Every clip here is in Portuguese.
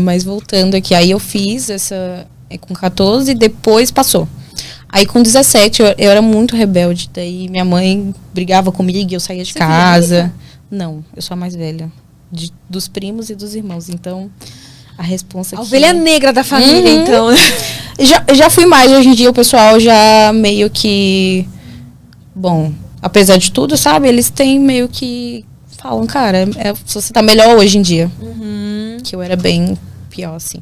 mas voltando aqui. Aí eu fiz essa com 14 e depois passou. Aí com 17 eu era muito rebelde. Daí minha mãe brigava comigo e eu saía de casa. Não, eu sou a mais velha. Dos primos e dos irmãos. Então, a responsa aqui... A ovelha negra da família, então. Já fui mais. Hoje em dia o pessoal já meio que... Bom, apesar de tudo, sabe? Eles têm meio que... Falam, cara, você tá melhor hoje em dia. Que eu era bem pior, assim.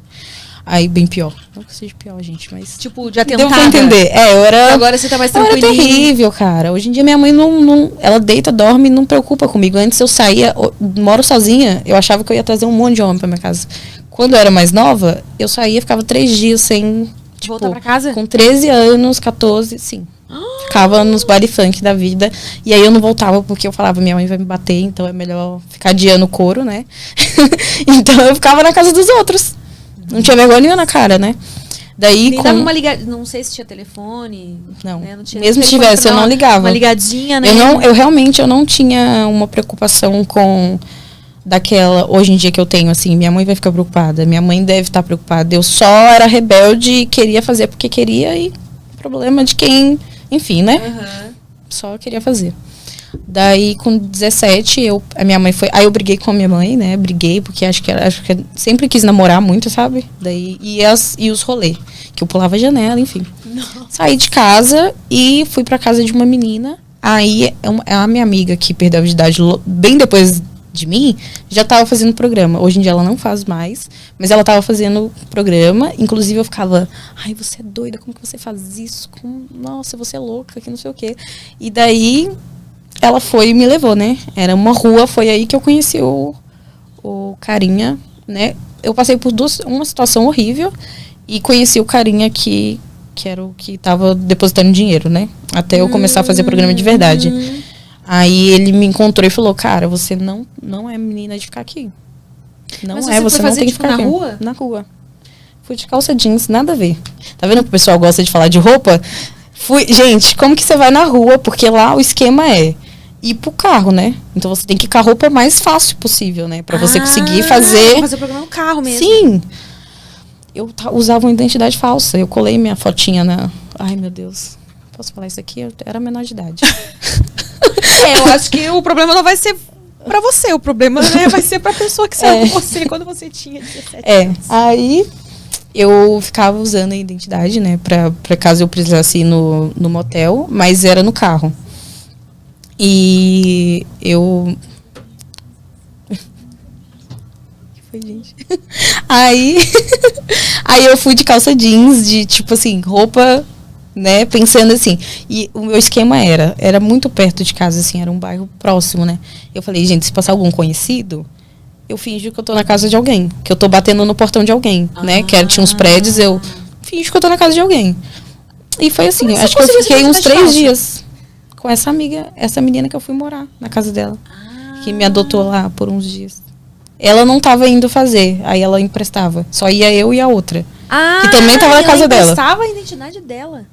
Aí, bem pior. Não que seja pior, gente, mas... Tipo, já tentava. Deu pra entender. Eu era... Agora você tá mais Eu era tranquilinha. terrível, cara. Hoje em dia minha mãe não... Ela deita, dorme e não preocupa comigo. Antes eu saía, moro sozinha, eu achava que eu ia trazer um monte de homem pra minha casa. Quando eu era mais nova, eu saía, ficava 3 dias sem... Tipo, voltar pra casa? Com 13 anos, 14, sim. Ficava nos baile funk da vida. E aí eu não voltava porque eu falava, minha mãe vai me bater, então é melhor ficar adiando o couro, né? Então eu ficava na casa dos outros. Não tinha vergonha nenhuma na cara, né? Daí Nem dava uma ligadinha, não sei se tinha telefone. Não, né? Não tinha mesmo se telefone tivesse, eu não ligava. Uma ligadinha, né? Eu realmente não tinha uma preocupação com daquela, hoje em dia que eu tenho, assim, minha mãe vai ficar preocupada, minha mãe deve estar preocupada. Eu só era rebelde e queria fazer porque queria e problema de quem, enfim, né? Só queria fazer. Daí, com 17, a minha mãe foi... Aí eu briguei com a minha mãe, né? Briguei, porque acho que sempre quis namorar muito, sabe? Daí, e os rolês. Que eu pulava a janela, enfim. Não. Saí de casa e fui pra casa de uma menina. Aí, a minha amiga, que perdeu a idade bem depois de mim, já tava fazendo programa. Hoje em dia ela não faz mais, mas ela tava fazendo programa. Inclusive, eu ficava... Ai, você é doida, como que você faz isso? Nossa, você é louca, que não sei o quê. E daí... Ela foi e me levou, né? Era uma rua, foi aí que eu conheci o carinha, né? Eu passei por uma situação horrível e conheci o carinha que era o que tava depositando dinheiro, né? Até eu começar a fazer programa de verdade. Aí ele me encontrou e falou, cara, você não é menina de ficar aqui. Você não tem que ficar na aqui. Rua? Na rua. Fui de calça jeans, nada a ver. Tá vendo que o pessoal gosta de falar de roupa? Gente, como que você vai na rua? Porque lá o esquema é ir pro carro, né? Então você tem que ir com a roupa mais fácil possível, né? Pra você conseguir fazer o programa no carro mesmo. Sim. Eu usava uma identidade falsa. Eu colei minha fotinha na... Ai, meu Deus. Posso falar isso aqui? Eu era menor de idade. Eu acho que o problema não vai ser pra você. O problema, né, vai ser pra pessoa que saiu com você quando você tinha 17 anos. Aí... Eu ficava usando a identidade, né, pra caso eu precisasse ir no motel, mas era no carro. E eu... que foi, gente? Aí eu fui de calça jeans, de tipo assim, roupa, né, pensando assim. E o meu esquema era muito perto de casa, assim, era um bairro próximo, né. Eu falei, gente, se passar algum conhecido... Eu finjo que eu tô na casa de alguém. Que eu tô batendo no portão de alguém, né? Que tinha uns prédios, eu finjo que eu tô na casa de alguém. E foi assim, acho que eu fiquei uns 3 dias com essa menina que eu fui morar na casa dela. Que me adotou lá por uns dias. Ela não tava indo fazer, aí ela emprestava. Só ia eu e a outra. Que também tava na casa dela. Ela emprestava a identidade dela.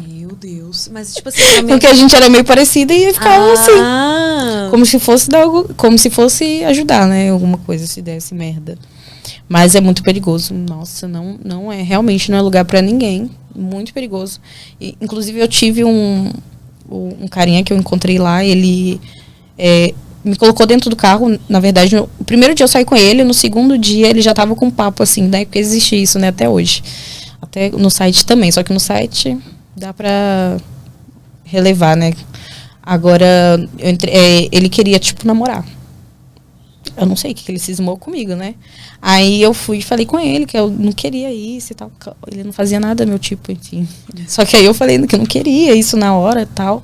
Meu Deus. Mas, tipo assim... Porque a gente era meio parecida e ficava assim. Como se fosse ajudar, né? Alguma coisa, se desse merda. Mas é muito perigoso. Nossa, não é. Realmente não é lugar pra ninguém. Muito perigoso. E, inclusive, eu tive um carinha que eu encontrei lá. Ele me colocou dentro do carro. Na verdade, no primeiro dia eu saí com ele. No segundo dia, ele já tava com um papo assim, né? Porque existe isso, né? Até hoje. Até no site também. Só que no site... Dá pra relevar, né? Agora, ele queria, tipo, namorar. Eu não sei o que ele cismou comigo, né? Aí eu fui e falei com ele que eu não queria isso e tal. Ele não fazia nada meu tipo, enfim. Só que aí eu falei que eu não queria isso na hora e tal.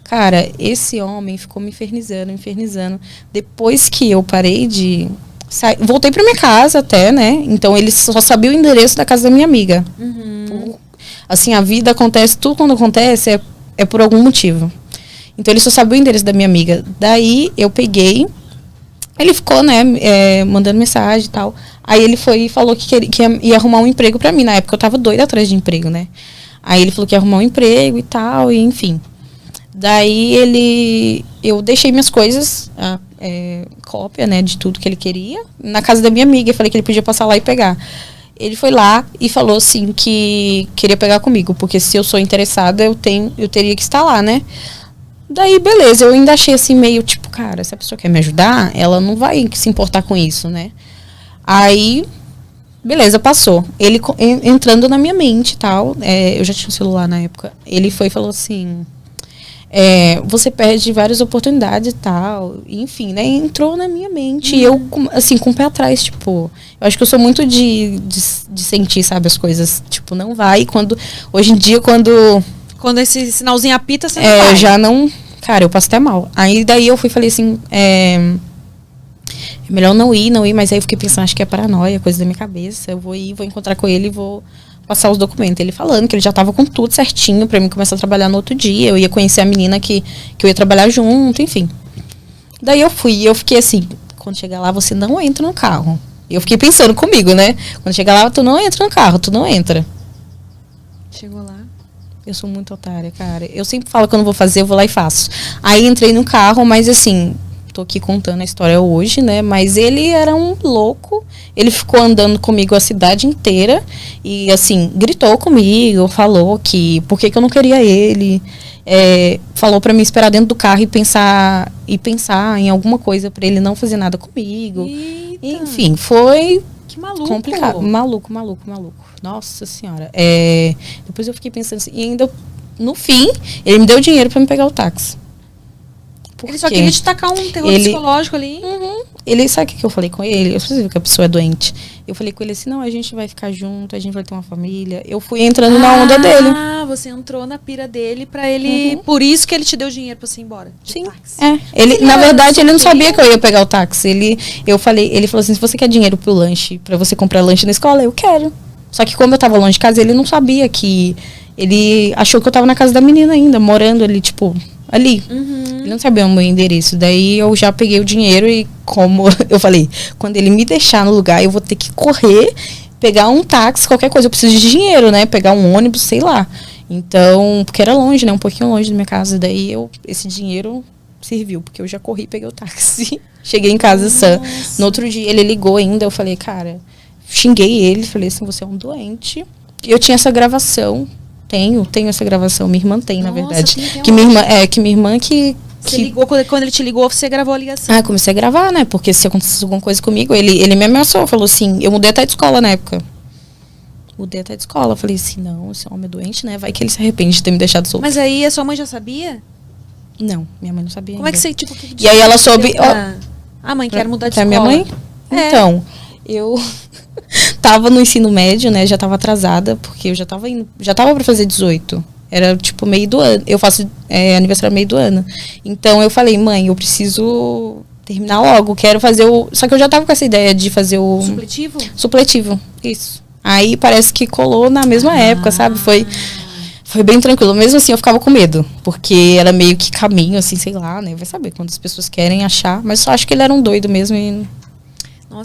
Cara, esse homem ficou me infernizando. Depois que eu parei de... Voltei pra minha casa até, né? Então ele só sabia o endereço da casa da minha amiga. Assim, a vida acontece, tudo quando acontece é por algum motivo. Então ele só sabia o endereço da minha amiga. Daí eu peguei, ele ficou, né, mandando mensagem e tal. Aí ele foi e falou que ia arrumar um emprego pra mim. Na época eu tava doida atrás de emprego, né. Aí ele falou que ia arrumar um emprego e tal, e enfim. Daí eu deixei minhas coisas, cópia, né, de tudo que ele queria. Na casa da minha amiga, eu falei que ele podia passar lá e pegar. Ele foi lá e falou, assim, que queria pegar comigo, porque se eu sou interessada, eu teria que estar lá, né? Daí, beleza, eu ainda achei assim, meio tipo, cara, se a pessoa quer me ajudar, ela não vai se importar com isso, né? Aí, beleza, passou. Ele entrando na minha mente e tal, eu já tinha um celular na época, ele foi e falou assim, você perde várias oportunidades e tal, enfim, né? Entrou na minha mente e eu, assim, com o pé atrás, tipo, eu acho que eu sou muito de sentir, sabe, as coisas, tipo, não vai. Hoje em dia, Quando esse sinalzinho apita, você não vai. eu já não... Cara, eu passo até mal. Aí daí eu fui e falei assim, é melhor não ir, mas aí eu fiquei pensando, acho que é paranoia, coisa da minha cabeça. Eu vou encontrar com ele e vou passar os documentos. Ele falando que ele já tava com tudo certinho pra mim começar a trabalhar no outro dia. Eu ia conhecer a menina que eu ia trabalhar junto, enfim. Daí eu fui e eu fiquei assim, quando chegar lá, você não entra no carro. Eu fiquei pensando comigo, né? Quando chegar lá, tu não entra no carro, tu não entra. Chegou lá. Eu sou muito otária, cara. Eu sempre falo que eu não vou fazer, eu vou lá e faço. Aí entrei no carro, mas assim, tô aqui contando a história hoje, né? Mas ele era um louco. Ele ficou andando comigo a cidade inteira. E assim, gritou comigo, falou que por que eu não queria ele. Falou pra mim esperar dentro do carro e pensar em alguma coisa pra ele não fazer nada comigo. Eita. Enfim, foi... Que maluco. Complicado. Maluco. Nossa senhora. Depois eu fiquei pensando assim, e ainda, no fim, ele me deu dinheiro pra me pegar o táxi. Ele só queria te tacar um terror psicológico ali. Ele, sabe o que eu falei com ele? Eu preciso ver que a pessoa é doente. Eu falei com ele assim, não, a gente vai ficar junto, a gente vai ter uma família. Eu fui entrando na onda dele. Ah, você entrou na pira dele pra ele... Por isso que ele te deu dinheiro pra você ir embora. Sim. Na verdade, ele não sabia que eu ia pegar o táxi. Ele falou assim, se você quer dinheiro pro lanche, pra você comprar lanche na escola, eu quero. Só que como eu tava longe de casa, ele não sabia que... Ele achou que eu tava na casa da menina ainda, morando ali, tipo... ali. Ele não sabia o meu endereço. Daí eu já peguei o dinheiro e, como eu falei, quando ele me deixar no lugar, eu vou ter que correr, pegar um táxi, qualquer coisa. Eu preciso de dinheiro, né? Pegar um ônibus, sei lá. Então, porque era longe, né? Um pouquinho longe da minha casa. Daí esse dinheiro serviu, porque eu já corri e peguei o táxi. Cheguei em casa sã. No outro dia ele ligou ainda, eu falei, cara, xinguei ele, falei assim, você é um doente. E eu tinha essa gravação. Tenho essa gravação, minha irmã tem, na verdade. Que minha irmã Você ligou, quando ele te ligou, você gravou a ligação. Comecei a gravar, né? Porque se acontecesse alguma coisa comigo, ele me ameaçou, falou assim, eu mudei até de escola na época. Eu falei assim, não, esse homem é doente, né? Vai que ele se arrepende de ter me deixado solto. Mas aí a sua mãe já sabia? Não, minha mãe não sabia. Como ainda. é que você, tipo... E aí ela soube... A mãe quer mudar de escola. Minha mãe? Então, eu... tava no ensino médio, né? Já tava atrasada, porque eu já tava pra fazer 18. Era, tipo, meio do ano. Eu faço aniversário meio do ano. Então, eu falei, mãe, eu preciso terminar logo. Quero fazer Só que eu já tava com essa ideia de fazer o... Supletivo? Supletivo, isso. Aí, parece que colou na mesma época, sabe? Foi bem tranquilo. Mesmo assim, eu ficava com medo. Porque era meio que caminho, assim, sei lá, né? Vai saber quando as pessoas querem achar. Mas só acho que ele era um doido mesmo e...